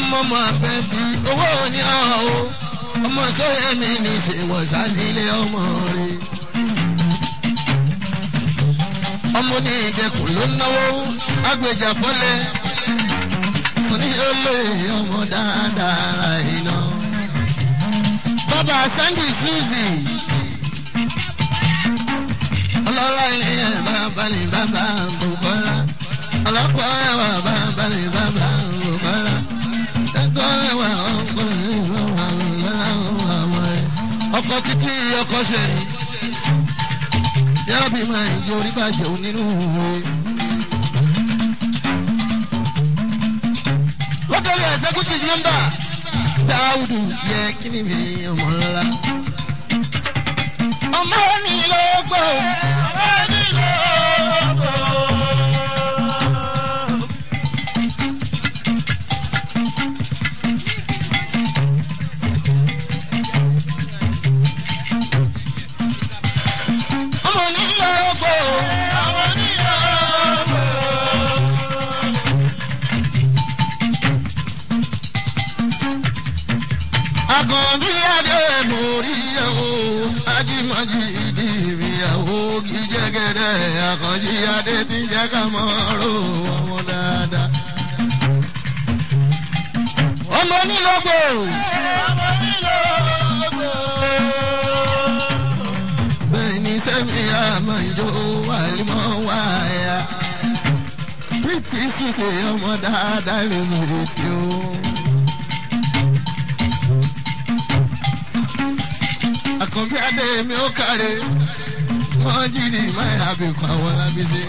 ọmọ ọmọ abẹ́bí owó ní ọ̀hún ọmọ sọ́yẹ́mí ní ṣèwọ̀sá nílé ọmọ rẹ̀. ọmọ ní ìdẹkùn ló náwó agbèjà fọ́lẹ̀ sùn ní olóyè ọmọ dáadáa iná. bàbá Sandy Suzy ọlọ́lá ilé ẹ̀ bàbá ní bàbá Bùkọ́lá ọlọ́pàá ẹ̀wà bàbá ní bàbá Bùkọ́lá ẹ̀kọ́ ẹ̀wà ọkùnrin ìwọ̀n àwọn rẹ̀ ọkọ̀ títí ọkọ̀ ṣe yàrá bí máa ń jẹ orí bàjẹ́ nínú rẹ̀. lọ́tọ̀ọ̀lù executive member Dáúdù yẹ kí ni mi ọmọ ńlá. ọmọ ní lóko. ọmọ ní lóko. ọmọ ní lóko. ọmọ ní lóko. àkànbí adé mórí ẹ̀wọ̀ ajímọ̀jì ìdí ìyàwó gíjẹ́gẹ́dẹ́ àkànjí adé tí ń jẹ́ ká mọ́ ọ́rọ́ ọmọ dáadáa. ọmọ nílògbò. ọmọ nílògbò. bẹ́ẹ̀ ni sẹ́mi àmọ́ ìjọ wàlímọ̀ wáyà. Pretty Suzy ọmọ dáadáa lè sọ̀rọ̀ tí ó. àkànbí adé mi ó kárẹ̀ wọ́n jìnnì máa àbẹ̀kọ́ àwọn alábísí.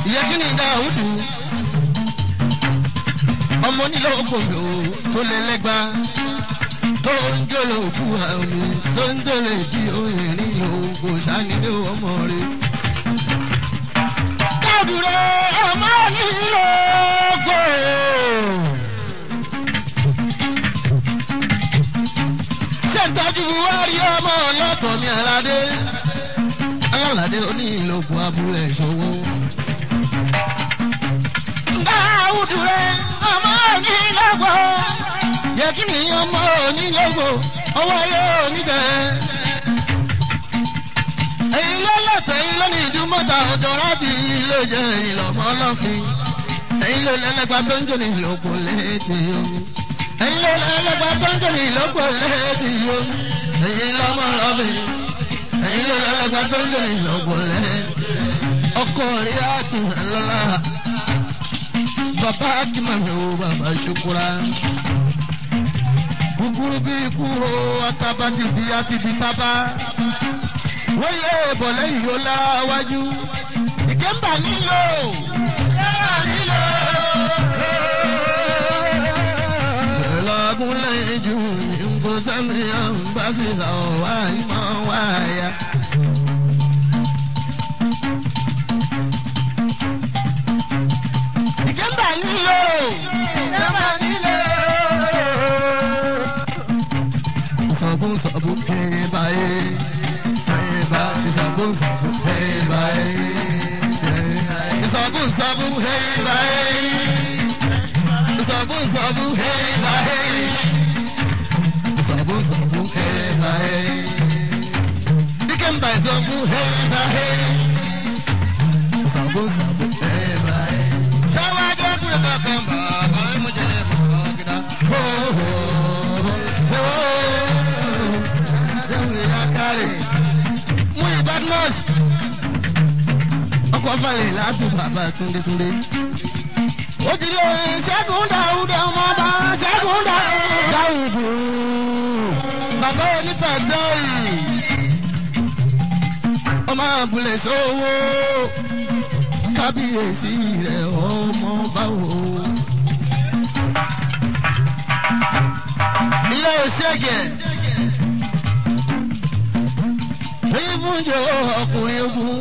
ìyá kí ni Dáúdù ọmọ nílò òkòlò tó lé lẹ́gbà tó ń jòlò òkú àmì tó ń jòlè tí ó rìn nílò kò sánilé ọmọ rẹ̀. Dáúdù rẹ̀ ọmọ nílò òkòlò. ṣètọ́jú wárí ọmọ ọlọ́tọ̀ ní aládé alálàdé onílòkùn abúlé ìṣòwò. Dáúdù rẹ̀ ọmọ onílògbò yẹ kí ni ọmọ onílògbò ọwọ́ ayé oníjẹ. èyí ló lọ́tọ̀ èyí ló ní ìdúmọ̀tà ọjọ́ láti ilé jẹ ìlọ́mọ ọlọ́fin. èyí ló lẹ́lẹ́gbà tó ń jò ní ìlòkùn létí omi. èyí ló lẹ́lẹ́gbà tó ń jò ní ìlòkùn létí omi. èyí lọ́mọ ọlọ́fin. èyí ló lẹ́lẹ́gbà tó ń jò ní ìlòkùn létí. ọkọ rẹ̀ á tún lọ́la. bàbá akímọ̀mí o bàbá ṣukura. kúkúrú bí kúrò atabati bí àti bí tábà. wọ́n yẹ bọ̀ lẹ́yìn yóò láwájú. ìkẹ́mbà nílò. ìkẹ́mbà nílò. ẹ̀lọ́gùn lẹ́yìn jù nǹkó sẹ́mi àǹbá sí làwọn wá ìmọ̀ wáyà. ìkẹ́mbà nílò. ìkẹ́mbà nílò. ìsọ̀bùn sọ̀bùn kéré báyé. Isabun sabun hey bye. Isabun sabun hey bye. Isabun sabun hey bye. Isabun sabun hey bye. Dikem by sabun hey bye. Isabun sabun hey bye. Sawa jagu ka kamba, ay mujhe bhagda. Ho ho ho. Jawi akare. Badmus ọkọ̀ falẹ̀ láti bàbá túndétúndé. ó ti lé Ṣẹ́gun Dáúdù ọmọ bá Ṣẹ́gun Dáúdù. bàbá onípàdé yìí ọmọ abúlé sówó kábíyèsí rẹ̀ ọmọ báwo. ilé ìṣègùn. Ìfúnjẹ ọkùnrin ogun.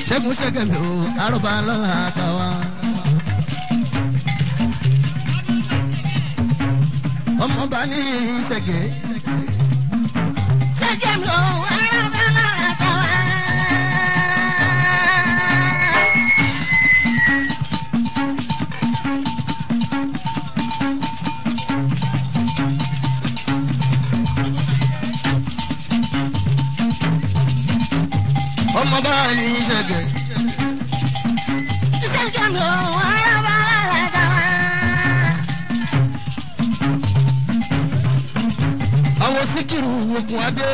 Ṣẹ́gun ṣẹ́gẹ̀mí o, àrùbá lọ́la àtàwà. Ọmọọba ní ṣẹ́gẹ̀. Ṣẹ́gẹ̀mí o, àrùbá lọ́la àtàwà. ọmọ bá ní ṣẹ̀gẹ̀. ṣẹ́gun mi ò wọ́n bá lẹ́dá wá. àwọn Síkírù Ògùn Adé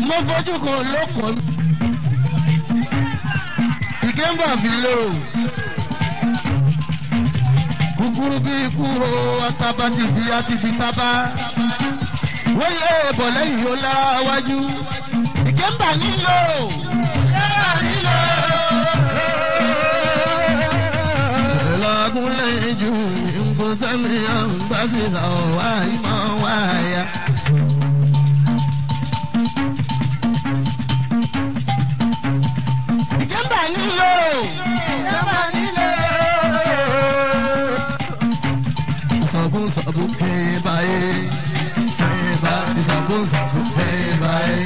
mo fojú kan lóko mi. ìkémbà fi lò kúkúrú bí ikú o ataba ti fi àti fi tábà wọ́n yẹ bọ̀ lẹ́yìn ó láwájú. ìkémbà nílò. ẹ̀lọ́gùn lẹ́yìn ju nǹkan sẹ́mi àǹbá sí làwọn wá ìmọ̀ wáyà. ìkémbà nílò. Sabun sabun hey bye, hey bye. Sabun sabun hey bye,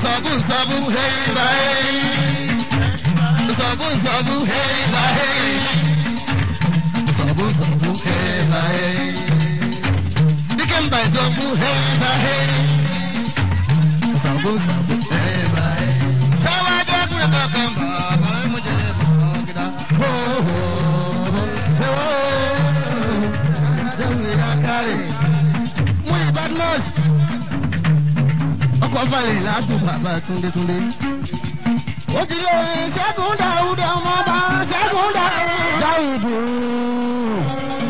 sabun sabun hey bye. Sabun sabun hey bye, sabun sabun hey bye. Dikem by sabun hey bye, sabun sabun hey bye. Sawa jagu kakamba, kalau mujhe bhagda ho ho ho. Mú Badmus ọkọ̀ falẹ̀ látò bàbá Túndétúndé. Ó ti lè Ṣẹ́gun Dáúdà ọmọ bá Ṣẹ́gun Dáúdù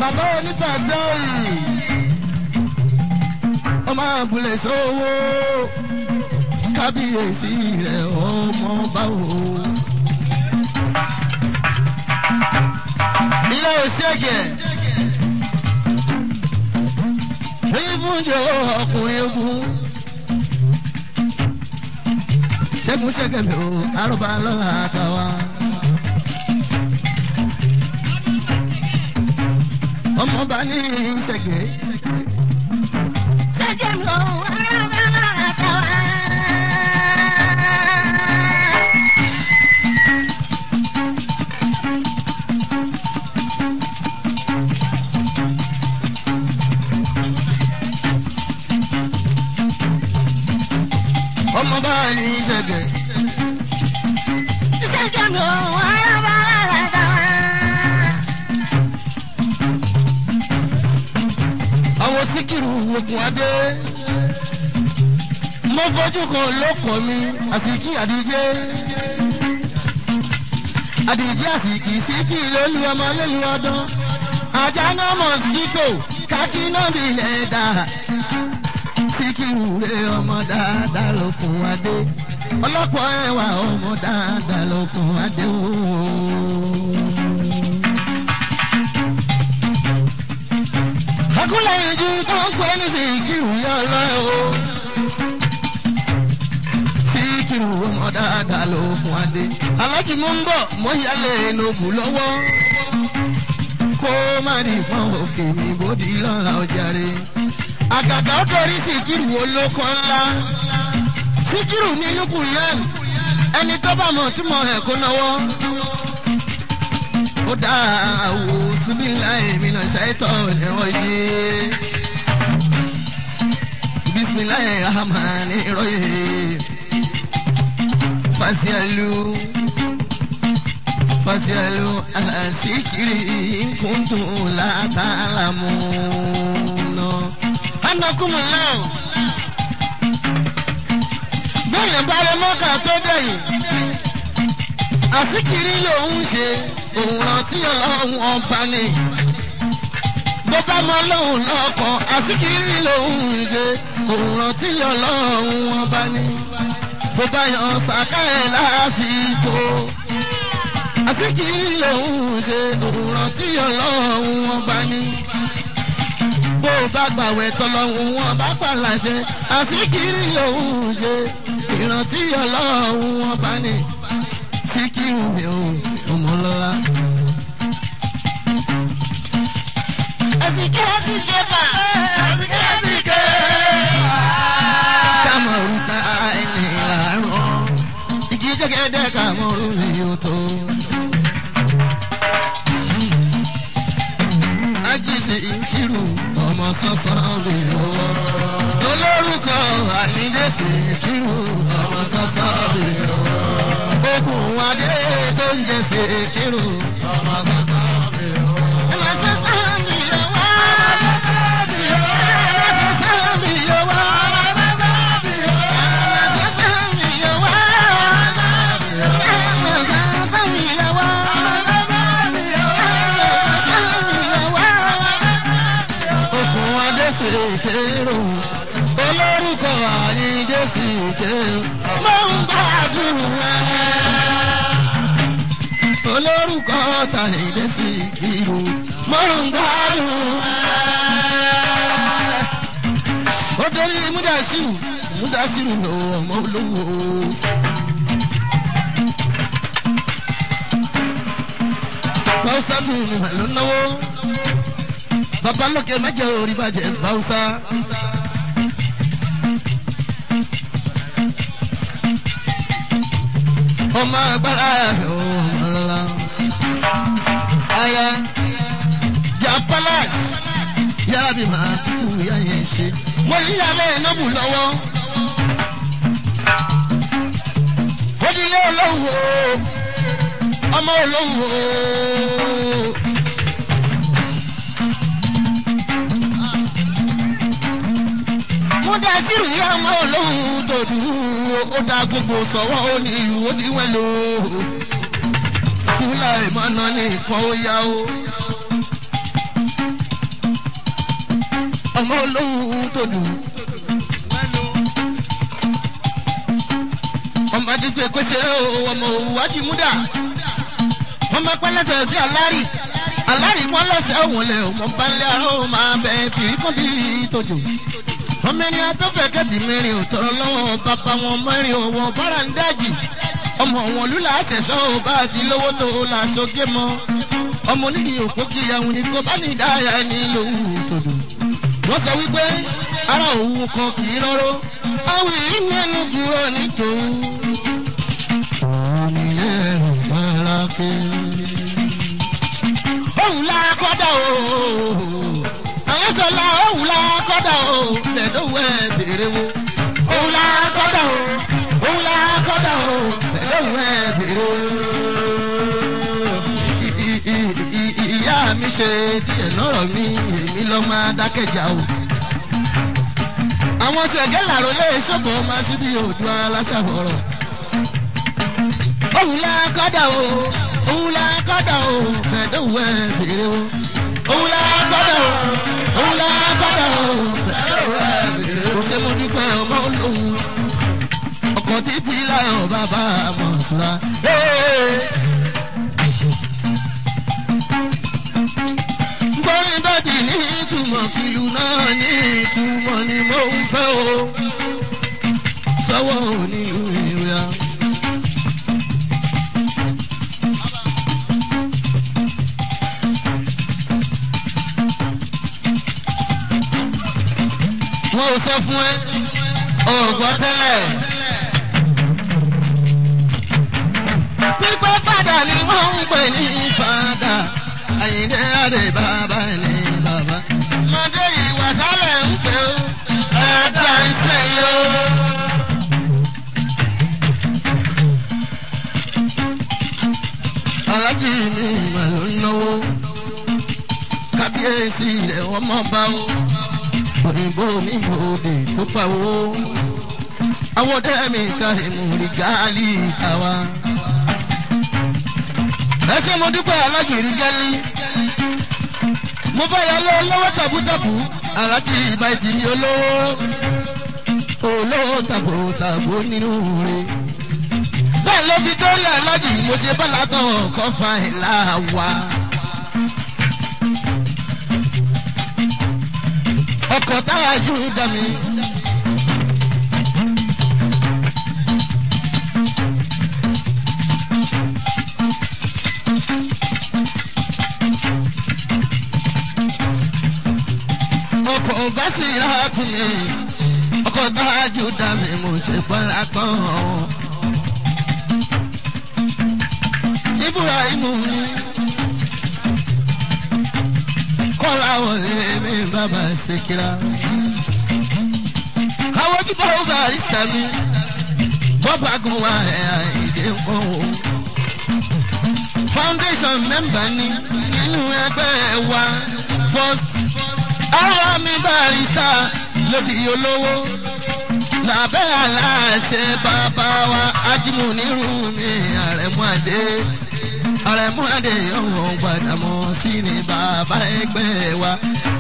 bàbá onítàjọ́ yìí. Ọmọ àbúlé sówó kábíyèsí rẹ̀ ọmọ báwo. Ilé òṣègẹ̀. Ìfúnjẹ ọkùnrin ogun Ṣẹ́gun Ṣẹ́gẹ̀mí o arúgbó lọ́la àtàwà. Ọmọọba ní Ṣẹ́gẹ̀. Ṣẹ́gun o arúgbó lọ́la àtàwà. ọmọ bá ní Ṣẹ̀gẹ̀. Ṣẹ́gun mi ò wọ́n bá lẹ́dá wá. àwọn Síkírù Ògùn Adé mo fojú kan lóko mi àsìkí àdìjẹ́ àsìkí síkì lólu ọmọ lólu ọdún àjànà mosquito kákínà bí lẹ́dà. Síkírù rẹ̀ ọmọ dáadáa ló fún Adé ọlọ́pàá ẹwà ọmọ dáadáa ló fún Adé ooo. Akúlẹ̀yìn ju tó ń pè ní Síkírù yọ lọ o. Síkírù ọmọ dáadáa ló fún Adé. Aláàjì mo ń bọ̀ mo yálẹ̀ ẹnubù lọ́wọ́ kó má rí fún òkè mi bòdì lọ́la ọjàre. Àgàgà ó torí Síkírù olóko ńlá. Síkírù ní Lukuyan ẹni tó bá mọ̀ tí mo ẹ̀ kó náwó. Ó dá àwò síbíláì mi náà ṣàìtọ́ ẹ̀rọ yìí. Bísíláì Rahmani rọ́yè. Fasialu ala Síkírì kuntum la ta'lamuna. Anakumullah. Bẹ́ẹ̀ni bàrẹ̀ mọ́kà tó dẹ̀yìn. Àsíkiri lòun ṣe òun rántí Ọlọ́run ọba ni. Bó bá mọ lóun lọ́kàn àsíkiri lòun ṣe òun rántí Ọlọ́run ọba ni. Bó bá yan sàká ẹ̀ lásìkò. Àsíkiri lòun ṣe òun rántí Ọlọ́run ọba ni. Bó bá gbàwẹ̀ tọ́lọ́hun wọn bá pàlàṣẹ àsíkiri lòun ṣe ìrántí Ọlọ́run ọba ni. Síkírù mi ò ọmọlọ́lá. Àsìkè bà. Àsìkè. Kàmọ̀rù ta ẹni làárọ̀. Igi jẹ́gẹ́dẹ́ kàmọ̀rù mi ò tó. Ají Síkírù ọmọ sánsan mi lọ́wọ́. olórúkọ àyíndé Síkírù ọmọ sọ́sọ́ bèrè owó. Okùn adé tó ń jẹ Síkírù ọmọ sọ́sọ́ bèrè owó. ọmọ sọ́sọ́ mi owó. Síkírù olórúkọ àyíndé Síkírù mo ń gbàdúrà. Olórúkọ tàyíndé Síkírù mo ń gbàdúrà. Ó dorí Múdàsírù lọ ọmọ olówó. Báwùsá dùn ní màlúù náwó. Babalókè mẹ́jẹ orí bàjẹ́ Báwùsá. Ọmọ agbára ọmọlá. Aya Japalas yàrá bí màá kú ìyá yẹn ṣe. Mo yíyàlẹ́ ìnáwó lọ́wọ́. Ó di ilé olówó. Ọmọ olówó. Múdàsírù yá ọmọ olóhùn dòdú ó dá gbogbo sọ̀wọ́ ó ní ìlú ó ní wẹ́lò. Súlà ìmọ̀nà nìkan ó yá o. Ọmọ olóhùn dòdú. Ọmọ àdìgbò pèsè ọmọ òwúwájú múdà. Ọmọ pẹ́lẹ́sẹ̀ bí alárì. Alárì wọn lọ́sẹ̀ òun lẹ̀ ọmọ bá ń lé àrùn máa bẹ fìrí kan bí tòjò. Ọmọ ẹni atọ́fẹ́ kẹ́tì mẹ́rin ò tọrọ lọ́wọ́ bàbá wọn mẹ́rin òwò bára ń dájì. Ọmọ wọn lúlà àṣẹṣọ́ ò bá ti lówó tó la sókè mọ́. Ọmọ onídìí òpó kí ìyàwó ni kò bá ní ìdáyà ní lòwú tòdò. Wọ́n sọ wípé ara òun kan kì í rọ́rọ́. Àwọn èyí mẹ́nu kúrò ní tòun. Òní ẹ̀rù máa ké. Òun la kọ́dà o. Àwọn sọ̀la òun la kọ́dà o. Tẹ̀dọ̀wọ̀ ẹ̀ bèrè wo. Òun la kọ́dà o. Òun la kọ́dà o. Tẹ̀dọ̀wọ̀ ẹ̀ bèrè wo. Ìyá mi ṣe díẹ̀ lọ́rọ̀ mi, èmi lọ́ máa dákẹ́jà o. Àwọn ṣẹ̀gẹ́ làró lé ṣọ́bọ̀ máa síbi òdu aláṣàbọ̀rọ̀. Òun la kọ́dà o. Òun la kọ́dà o. Tẹ̀dọ̀wọ̀ ẹ̀ bèrè wo. Òun la kọ́dà o. Òun la kọ́dà o. Tẹ̀dọ̀wọ̀ ẹ̀ bèrè wo. Ṣé mo dúpẹ́ ọmọ olówó? Ọkọ̀ títí láyọ̀ bàbá Mọ̀ṣúra. Gbọ́rin bá ti ní ìtumọ̀ kìlú náà ní ìtumọ̀ ni mo ń fẹ́ o. Sọ́wọ́ onílù ìrìà. Wọ́n ò sọ fún ẹ, ọ̀gbọ́n tẹ́lẹ̀. Pípẹ́ fàdà ni wọ́n ń pè ní fàdà. Àyìndé àdè bàbá ní bàbá. Mọ̀dé ìwà sálẹ̀ ń pè ó. Ẹ̀dá ń sẹ́yìn ó. Alájì mi mà ló ń náwó. Kábíyèsí rẹ̀ wọ́n mọ̀ bá ó. Òyìnbó onímọ̀ọ́dẹ tó pawó. Àwọn dẹ́mi ká ìmúrí gáálì tàwa. Ẹ ṣé mo dúpẹ́ alájì rí gẹ́lí. Mo bá yà lọ lọ́wọ́ tàbútàbú. Alájì ìbá ìtì ní olówó. Olówó tàbútàbú nínú rẹ̀. Bẹ́ẹ̀ ló fi dórí alájì mo ṣe bá látọ̀ kọ́ fa ìlà wa. Ọkọ̀ táwa jù dà mí. Ọkọ̀ bá sì rà tún mi. Ọkọ̀ táwa jù dà mí mo ṣe bọ́lá kan. Ibrahim mi. Kọ́lá wọlé mi bàbá Síkírà. àwọn ojúbọ barista mi bọ́bá gun wa ìdè ńkọ́ o. foundation member ni nínú ẹgbẹ́ wa first ara mi barista lòdì olówó lábẹ́ aláṣẹ bàbá wa ajímúnirú mi àrẹ̀mú àdé ọ̀hún gbàdámọ̀ sí ni bàbá ẹgbẹ́ wa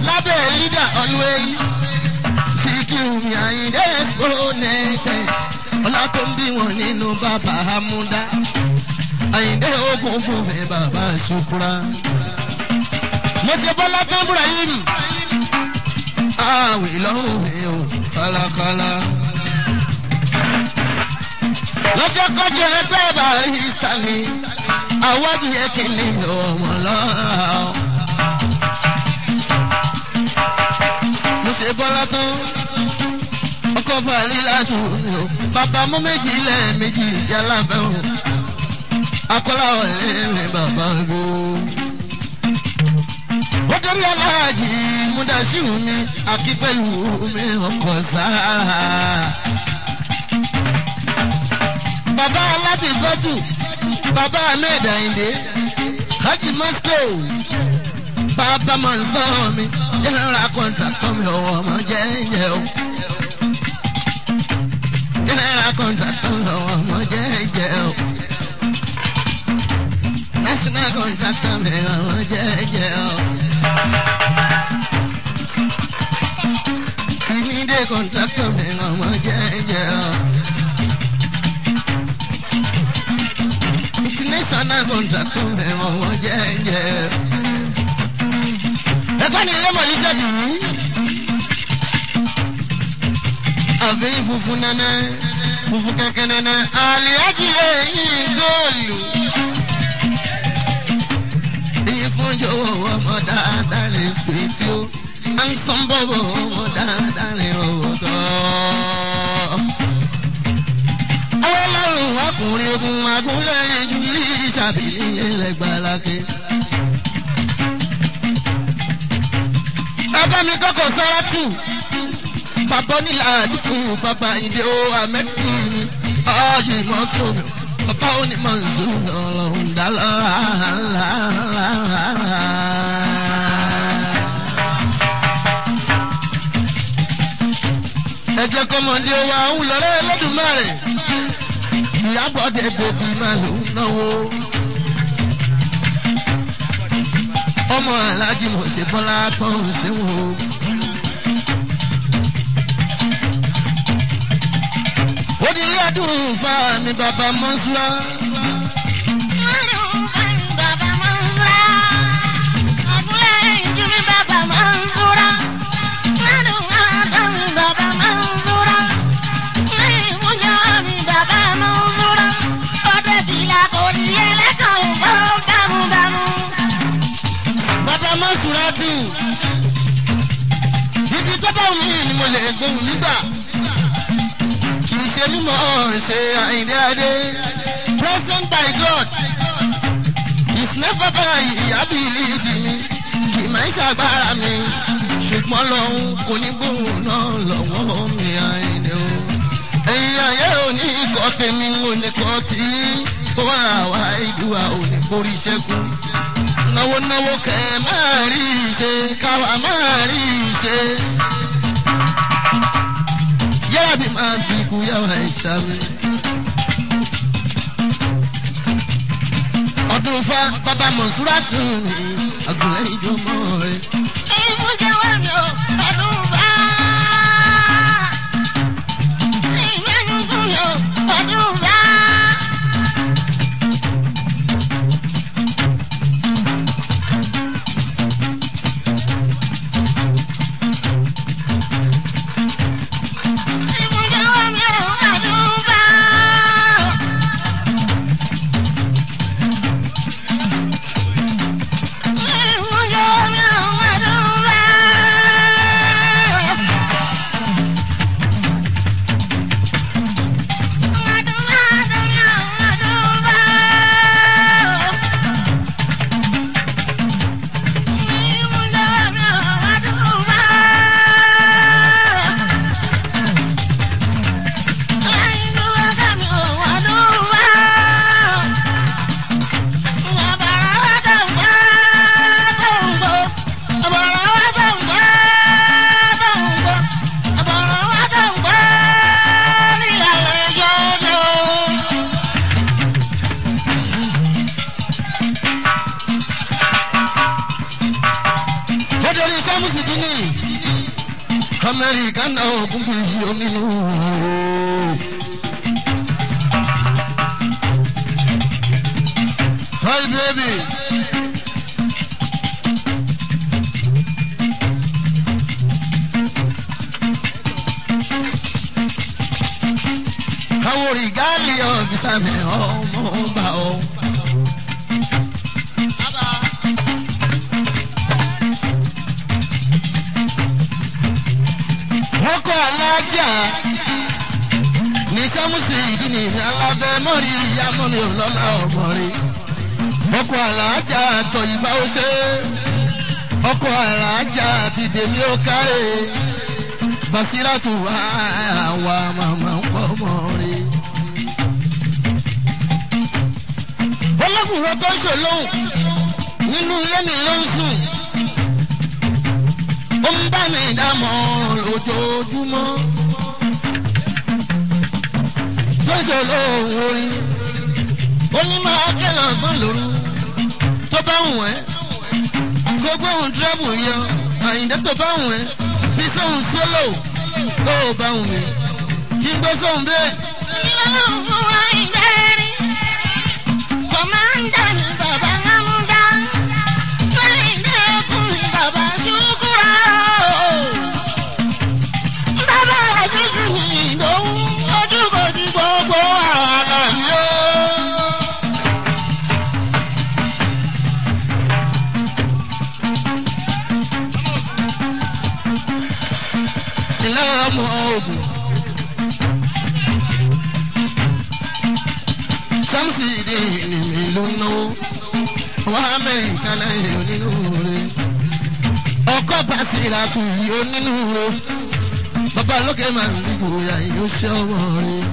lábẹ́ leader always Síkírù mi Àyìndé exponente ọlá tó ń bí wọn nínú bàbá amúdá Àyìndé ogun fún mi bàbá ṣukura mo ṣe Bọ́lá tán Ibrahim àwì lọ́rùn mi ò kálákálá lọ́jọ́ kọjá ẹgbẹ́ barista mi àwájú yẹ kí n lè lọ ọmọ lọ́wọ́ mo ṣe Bọ́lá tán ọkọ̀ fàlí láti òní o bàbá mú méjì lẹ́ẹ̀mejì yálà bẹ́ẹ̀ o akọ́lá ọ̀lẹ́ mi bàbá gbó. ó dórí aláàjì múdàṣíù mi akípẹ́lú mi ọkọ̀ sára. bàbá aláti fọ́tù bàbá ahmed ayinde hajj moscow bàbá mọ̀nsán mi general contractor mi ọ̀wọ́ ọmọ jẹ́jẹ́ o. general contractor mi ọ̀wọ́ ọmọ jẹ́jẹ́ o. national contractor mi ọ̀wọ́ jẹ́jẹ́ o. immediate contractor mi ọ̀wọ́ jẹ́jẹ́ o. international contractor mi ọ̀wọ́ jẹ́jẹ́ o. ẹ̀kọ́ ni ilé mọ̀lẹ́ ṣẹ́bi yìí. àbí funfun nẹ́nẹ́ funfun kẹ̀kẹ́ nẹ́nẹ́ àlìyájì lẹ́yìn góòlù. èyí fún jọ̀wọ́ ọmọ dáadáa lè sùn tí ó à ń sàn bọ̀bọ̀ ọmọ dáadáa lè rọ̀wọ́ tọ́. àwọn ọlọ́run ọkùnrin ogun agúnlẹ̀ jùlí ìṣàbílí ẹlẹ́gbàlákè. bàbá mi kọ́kọ́ sára tù bàbá nílà àdìfú bàbá ìdè ó àmẹ́kù ni ọ̀jì mọ́sọ̀rọ̀ bàbá onímọ̀ nsọ̀rọ̀ ọlọ́run dálọ́ àhàlà. ẹ jẹ́ kọ́mọdé wa ń lọ́rẹ́ Ẹlẹ́dùmarè Ìyábọ̀ dé bèbí máa lò ń náwó. ọmọ aláàjì mo ṣe Bọ́lá tó ń ṣe wò. ó di ilé ọdún fa mi bàbá Mọ́nsúrà. bàbá Mọ́nsúrà àbúlé ìjú mi bàbá Mọ́nsúrà ládùn àdán mi bàbá Mọ́nsúrà ìmújọ mi bàbá Mọ́nsúrà ọdẹ fìlà kò ní ẹlẹ́kàn ò bọ́ bámúbámú. bàbá Mọ́nsúrà dùn ibi tó bá mi ni mo lè gbóhùn nígbà kì í ṣe mímọ́ ṣe Àyìndé Adé present by God is never by ability mi kì máa ń ṣàgbára mi ṣùgbọ́n lọ́hún kò ní gbóhùn náà lọ́wọ́ mi Àyìndé o. ẹ̀yin ayé òní ikọ̀ tèmi òní kọ́ tí ó wà wá ìdúwà òní kórí ṣẹ́kù. náwó náwó kẹ́ máa rí ṣe káwa máa rí ṣe. yára bí máa bí ikú yàrá ìṣá mi. ọdún fa bàbá Mọ̀nsúrà tún ní àgùnlẹ̀ ìjọmọ́ rẹ̀. ìmújẹ wà ní ọdún bá ìmẹ́nu gún ní ọdún bá. Amẹ́ríkà náà ògùn bí onínú. Hi baby. Àwọn ìgáàlì ọ̀fíìsà mi ọmọ ọba ọ. Wọ́n kọ́ alájà ní sámúsì ìdíni alábẹ́ mọ́rí ìyá mọ́ni ọlọ́lá ọmọ rí. Ọkọ̀ alájà tọ̀ ìbá ó ṣe. Ọkọ̀ alájà fìdèmí ó káre. Basiratu àwa màmá ń pọ̀ mọ́ rí. Olókùnrin tó ń ṣòlóhùn nínú ilé mi ló ń sùn. Ó ń bá mi dámọ̀ lójoojúmọ́. Tó ń ṣòlóhùn orin. Ó ní máa kẹ́lọ̀ sán lóru. Tó bá wù ẹ́. Kó gbóhùn dírẹ́bù yọ. Àyìndé tó bá wù ẹ́. Fi sóhun sólò. Tó o bá wù mí. Kí n gbé sóhun bẹ́ẹ̀. Ọlọ́run fún wa ìgbẹ́rí. Kọ̀mándà ni bàbá Mámúdá. Fẹ́yìndé ọkùnrin bàbá Ṣúkúrà. Bàbá Àṣìṣì mi ìdòwú. Ojú kò ti gbogbo àlọ́ mi ó. Ilé ọmọ ogun. Sámsì ìdí ìnìmí ló ń náwó. Wọ́n Amẹ́ríkà náà yẹ onínú rẹ̀. Ọkọ̀ Basiratu yìí onínú rẹ̀. Bàbá lókè máa ń dìbò ya yóò ṣe ọmọ rẹ̀.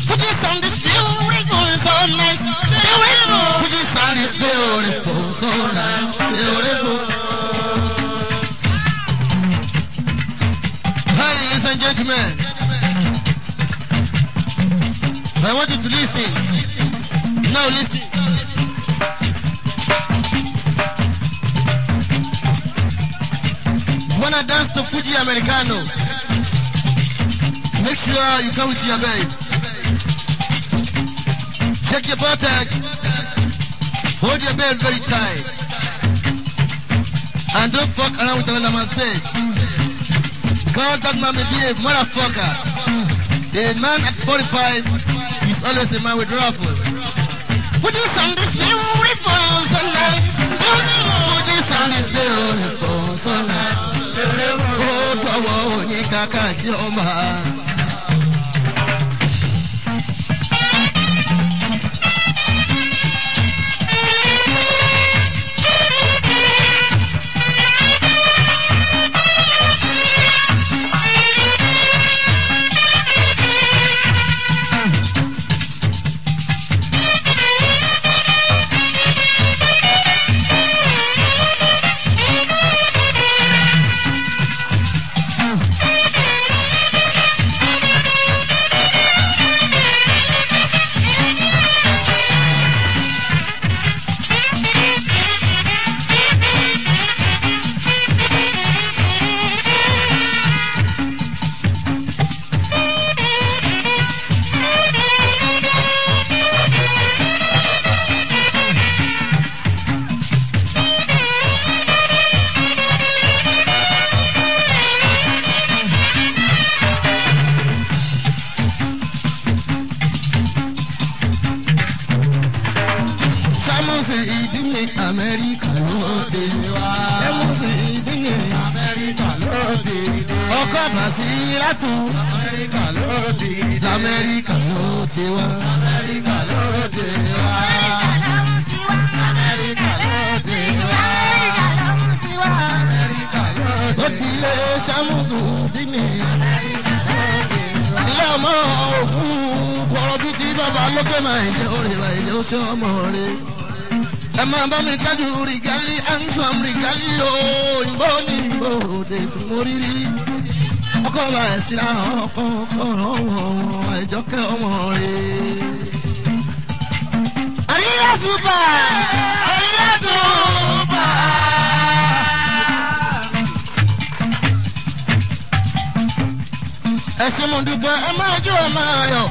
Fuji sound is beautiful, so nice, beautiful. Fuji sound is beautiful, so nice, beautiful. Ladies and gentlemen, I want you to listen. Now listen. You wanna dance to Fuji Americano? Make sure you come with your babe. Check your buttock. Hold your belt very tight. And don't fuck around with another man's babe. Because that man may be a motherfucker. A man at 45 is always a man with ruffles. Fuji sound is beautiful, so nice, beautiful. Fuji sound is beautiful, so nice. Oh, tọwọ́ ní kàkà tí ó máa. Amẹ́ríkà ló ti wá. Ẹ̀mùsì ìdílé Amẹ́ríkà ló ti dé. Ọkọ̀ Basiratu Amẹ́ríkà ló ti dé. Amẹ́ríkà ló ti wá. Amẹ́ríkà ló ti wá. Amẹ́ríkà ló ti wá. Amẹ́ríkà ló ti wá. Ó ti lé Ṣàmùsù ìdílé Amẹ́ríkà ló ti wá. Ilé ọmọ ògùn kọ̀rọ̀ bíi ti bàbá lókè máa ń jẹ́ orí wa ilé oṣù ọmọ rẹ̀. Ẹ máa bá mi kájú rìgálí ansam rìgálí òyìnbó ní ìgbòde tó mọ rírí. Ọkọ bá ẹ̀ síra ọkọ ọ̀rọ̀ wọn àìjọkẹ́ ọmọ rẹ̀. Àríyá súpà! Àríyá súpà! ẹ̀sìn mo dúpẹ́ ẹ máa jó ẹ máa yọ̀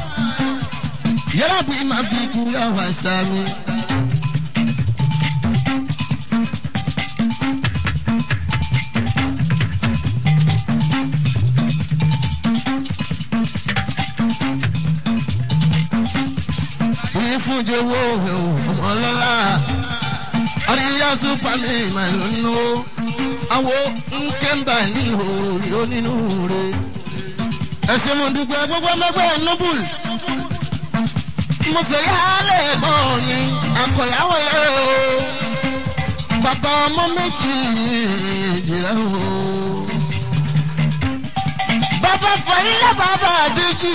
yẹ́rà bí màá fi kú yàwá sami. Ìfúnjẹwò ọmọlọ́lá àríyá súpàmì màlúù àwọ̀ nkẹ́mbà nílò yóò nínú rẹ̀. Ẹ̀sìn mo dúpẹ́ gbogbo mẹ́gbẹ́ nobul. Mo fẹ́ yálẹ̀ gbọ́n mi àkọláwọlé o. Bàbá ọmọ méjì ìjìlá o. Bàbá Fàyílẹ̀ bàbá Adéjì.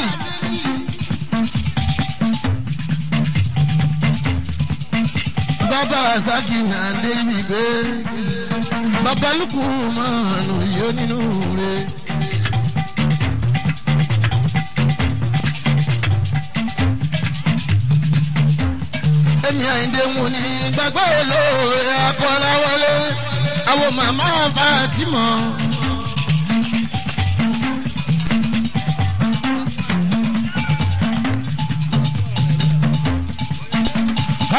Bàbá Saki Adébígbé. Bàbá Lukumanu yóò nínú rẹ̀. Èmi Àyìndé wọn ni gbàgbọ́ olóore akọ́láwọlé àwọn màmá Fatima.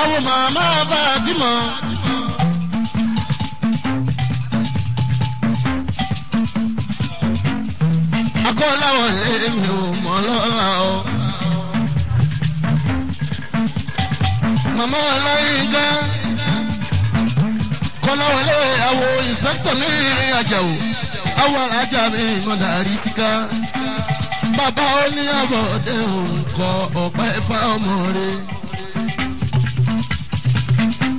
Àwọn màmá Fatima. Akọ́láwọlé mi ò mọ̀ lọ́la o. Màmá Ọláyínká Kọ́láwọlé àwọ̀ ìnspẹ́kítọ̀ ní Àjàò àwọ̀ alájà mi mọ̀dàrí síká. Bàbá oníyàbọ̀dé òǹkọ ọ̀pẹ́ fá ọmọ rẹ̀.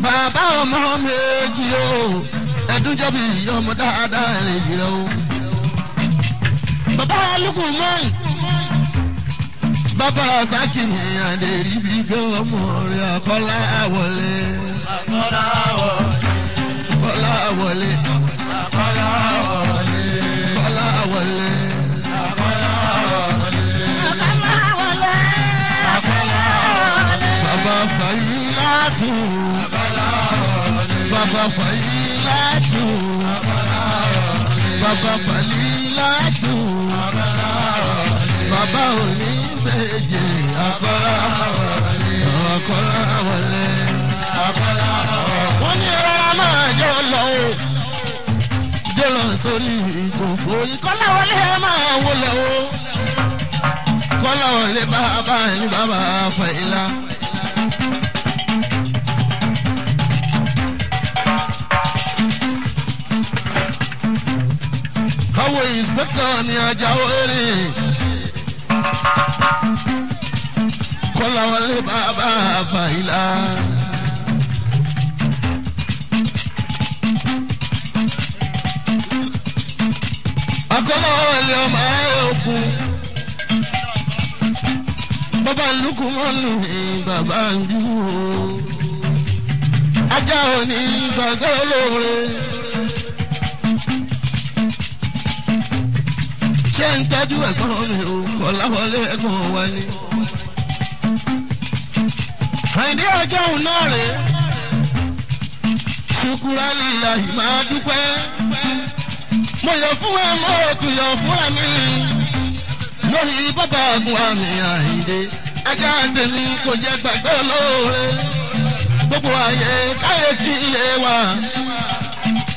Bàbá ọmọ méjì o ẹ̀dúnjọ́bí ọmọ dáadáa rẹ̀ jìnnà o. Bàbá Lukumanu. Bàbá Saki ni Adérí bí gbé ọmọ rẹ̀ Akọ́láwọlé. Akọ́láwọlé. Akọ́láwọlé. Akọ́láwọlé. Akọ́láwọlé. Akọ́láwọlé. Akọ́láwọlé. Bàbá Fàyílátù. Akọ́láwọlé. Bàbá Fàyílátù. Akọ́láwọlé. Bàbá Fàyílátù. Akọ́láwọlé. Bàbá òní méje Akọ́láwọlé. Akọ́láwọlé. Wọ́n ní rárá máa jọ lọ o. Jọ lọ sórí ìkòkò Kọ́láwọlé máa wọlé o. Kọ́láwọlé bàbá ní bàbá Fàyílá. Àwọn ìnspẹ́kítọ̀ ní Àjàó èrè. Kọ́láwọlé bàbá Fàyílá. Akọ́láwọlé ọmọ ayọ̀kùn. Bàbá Lukumanu ní bàbá ń dúró. Ajá òní gbàgbé olóore. Ṣé ń tọ́jú ẹ̀gbọ́n mi o? Kọ́láwọlé ẹ̀gbọ́n wa ni. Àyìndé ọjọ́ òun náà rèé. Ṣùkúrà lílà yìí máa dúpẹ́. Mo yọ̀ fún ẹ, mo tún yọ̀ fún ẹ mi. Lórí bàbá àgùn àmì Àyìndé. Ajá tèmi kò jẹ́ gbàgbé olóore. Gbogbo ààyè káyé kí ilé wa.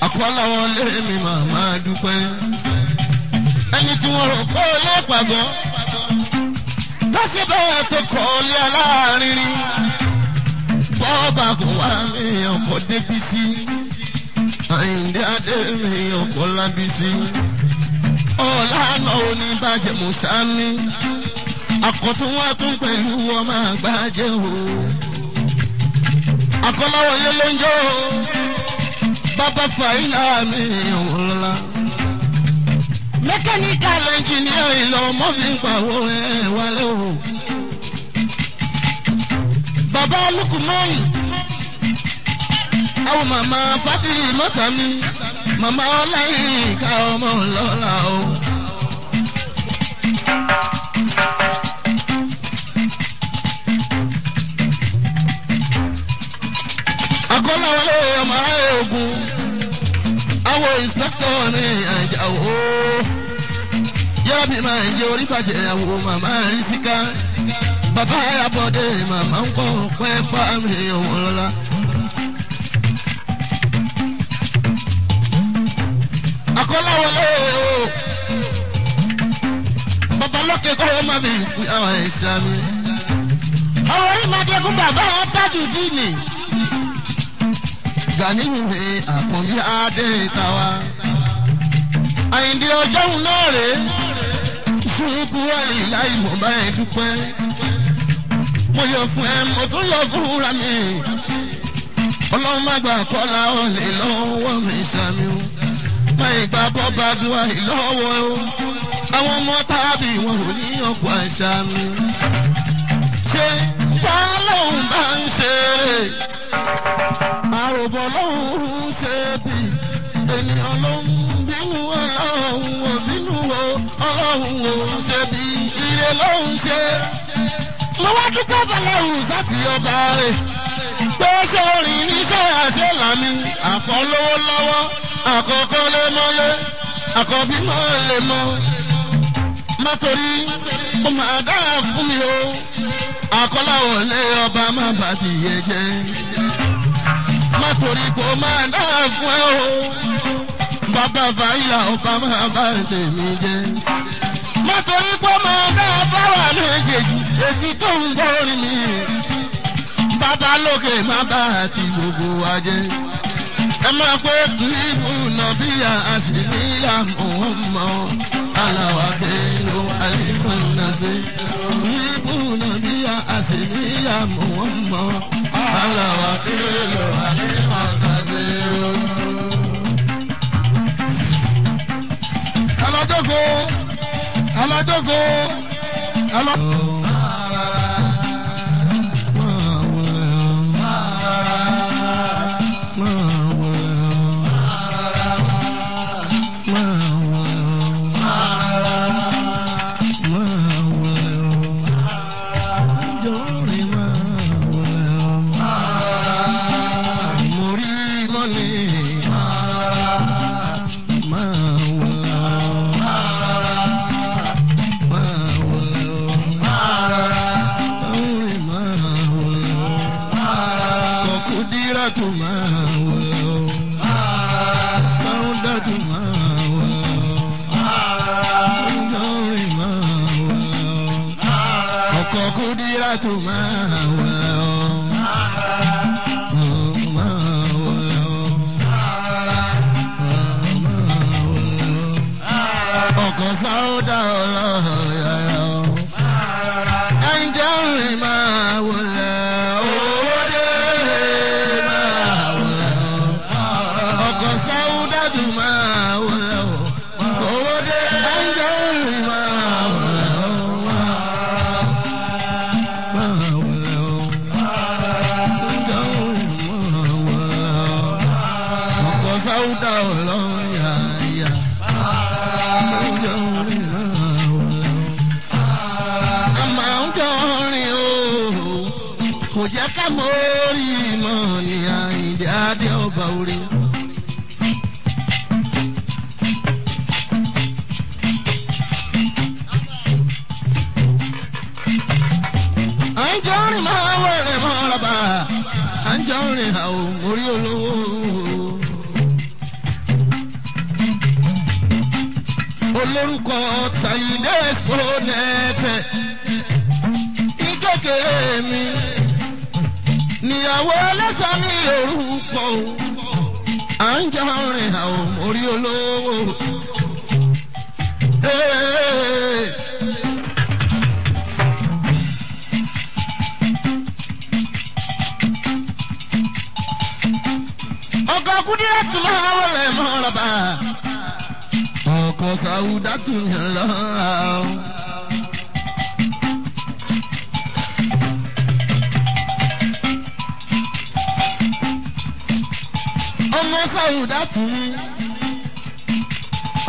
Akọ́láwọlé mi máa dúpẹ́. Ẹni tí wọ́n rò kó lé pàgọ́. Lọ́sí bẹ́ẹ̀ tó kọ́ lé aláàárín. Bọ́ọ̀bà kò wá mi ọkọ̀ Débísí. Àyìndé adé mi ọkọ̀ Lábísí. Ọ̀lànà oníbàjẹ́ Mùsàmí. Àkọ́tún wá tún pẹ̀lú ọmọ àgbájẹ́ o. Akọ́láwọlé ló ń jó o. Bàbá Fàyílá mi ọ̀wọ́lọ́lá. Mechanical engineer ìlọ mọ́ fi ń pàwọ́ ẹ̀ wálé o. Bàbá Lukumanu. Àwọn màmá Fátìrì mọ́tà mi. Màmá Ọláyínká ọmọ lọ́la o. Akọ́láwọlé ọmọ ayé ogun. Àwọn ìnspẹ́kítọ̀ ní Àjàó. yẹ́rọ̀bì máa ń jẹ orí bàjẹ́ àwọn màmá rí síká bàbá àbọ̀dé màmá ń kọ́ pẹ́ fáàmì ọ̀wọ́n lọ́la. akọ́láwọlé o bàbá lókè kọ́ ọ́ máa mi àwọn ẹ̀ṣá mi. àwọn orí máa dẹ́kun bàbá tájù dínì. Ganiyu ni àkànbí adé tàwa. Àyìndé ọjọ́ òun náà rèé. Fúnkú wáyé láì mọ̀ báyìí dúpẹ́. Mo yọ fún ẹ, mo tún yọ fún ra mi. Ọlọ́run má gbà kọ́lá ọ̀lẹ́ lọ́wọ́ mi sàmì o. Máyì gbà bọ́ bá gbé wáyé lọ́wọ́ o. Àwọn ọmọ tábì wọn ò ní ọ̀pọ̀ àṣà mi. Ṣé báláwọn bá ń ṣeré? Àròbọ̀ lọ́hùn-ún ṣe bí ènìyàn ló ń bínú ọlọ́hun ò bínú o ọlọ́hun ò ṣe bí ire lọ́hùn ṣe. Mo wá dúpẹ́ bọ̀lọ́hùn sáti ọba rẹ̀ pé ṣé orin níṣẹ́ àṣelàmí àkọlówó lọ́wọ́ àkọ́kọ́ lé mọ́lé àkọ́bí mọ́ lè mọ́. Má torí ó máa dára fún mi o àkọ́láwọlé ọba má bà ti yẹ jẹ́. Má torí kò máa dára fún ẹ o bàbá fàyà ọba máa bá tèmi jẹ́. Má torí kò máa dára fáwà méjèèjì etí tó ń gbórí mi. Bàbá lókè má bá ti gbogbo wa jẹ́. Ẹ máa pé kìlìbù nàbíyà àṣìlíyà mọ̀ọ́mọ́ aláwàkẹ́lò àlìmọ̀nàṣe. Kìlìbù nàbíyà àṣìlíyà mọ̀ọ́mọ́ aláwàkẹ́lò àlìmọ̀nàṣe. Alájókòó alájókòó alájókòó. Olórúkọ Tàyíndé Exponente ní kékeré mi níyàwó ẹlẹ́sàn ní orúkọ à ń jọ rìn àwọn orí olówó. Ọkọ̀ Kúdírát tún máa wọlé mọ́ra ọkọ̀ Sàúdà tún yàn lọ́wọ́. Ọmọ Sàúdà tún ní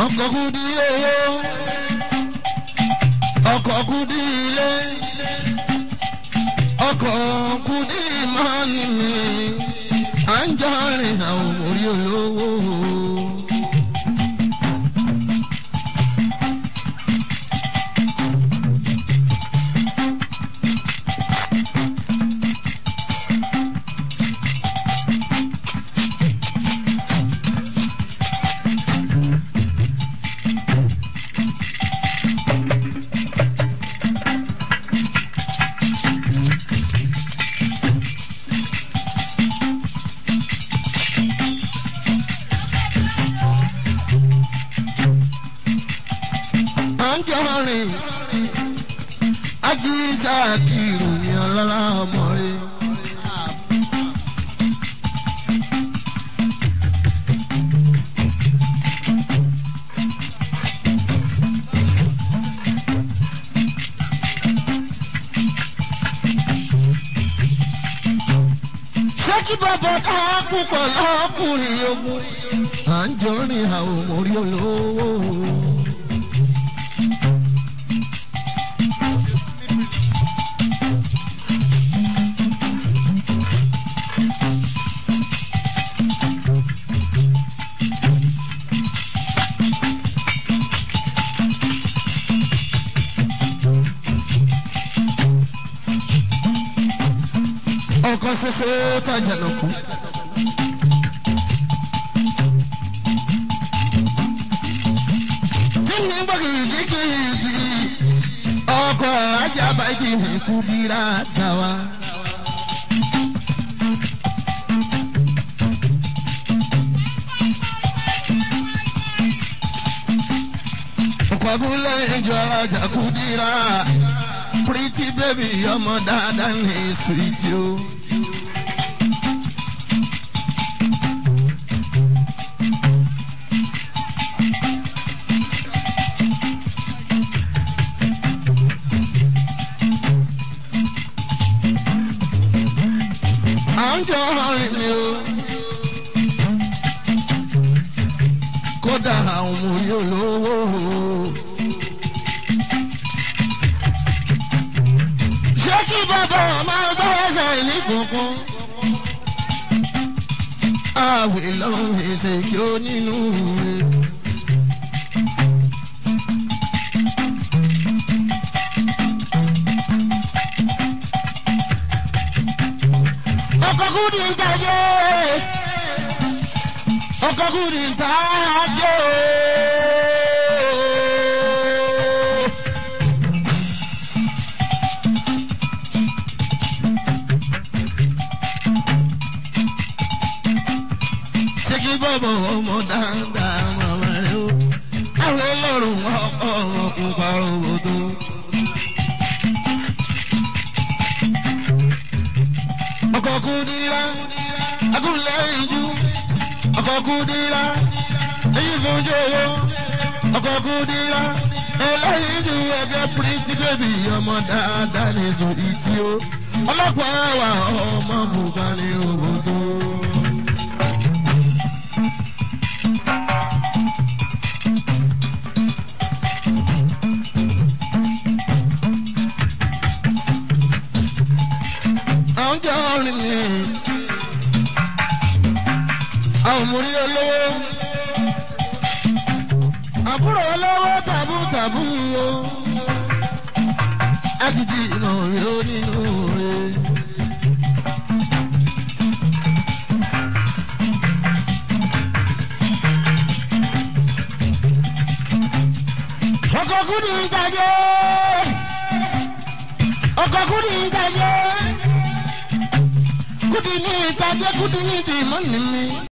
ọkọ̀ Kúdí owó ọkọ̀ Kúdí ilé ọkọ̀ Kúdí mọ́ni mi à ń jọ rìn àwọn orí olówó. rìn ají Ṣàkírù ní ọlọ́lá ọmọ rẹ̀. kí bàbá ká púpọ̀ lọ́kùnrin ogun à ń jọ rìn àwọn mórí olówó. ọkọ ṣoṣo tajà lọkù. tí mi ń bọ̀ kìkìkì ọkọ̀ ajábá ti mi kú bíra tàwa. ọkọ̀ abúlé ìjọ alájà kú bíra. Pretty baby, ọmọ dáadáa ní sweet o. À ń jọ rìn ni o. Kódà àwọn ọmọ yóò lówó o. Kí bàbá máa gbọ́ ẹsẹ̀ ní kankan. Àwẹ̀ lọ́rùn ẹsẹ̀ kí ó nínú rẹ̀. Ọkọ̀ kúndì ń tajé. Ọkọ̀ kúndì ń tajé. Bọ́bọ̀ ọmọ dáadáa màmá rẹ̀ o. Àwọn ọlọ́run ọkọ̀ ọ̀hún parọ́ òdo. Ọkọ̀ Kúdírá, agúnlẹ̀ ìjú. Ọkọ̀ Kúdírá, èyí fún jòwó. Ọkọ̀ Kúdírá, eléyìí ju ẹgẹ́ Pretty baby ọmọ dáadáa ní sòdì tí ó. Ọlọ́pàá wà ọmọ bùkálí òbòdó. Àwọn mórí olówó, àbúrò olówó tàbútàbú o, àtìtì ìmọ̀ rẹ̀ ó nínú rẹ̀. Ọkọ̀ Kúdì ń tajé, ọkọ̀ Kúdì ń tajé. Kúdì ní ìtajé, Kúdì ní ìtìmọ́ nìmi.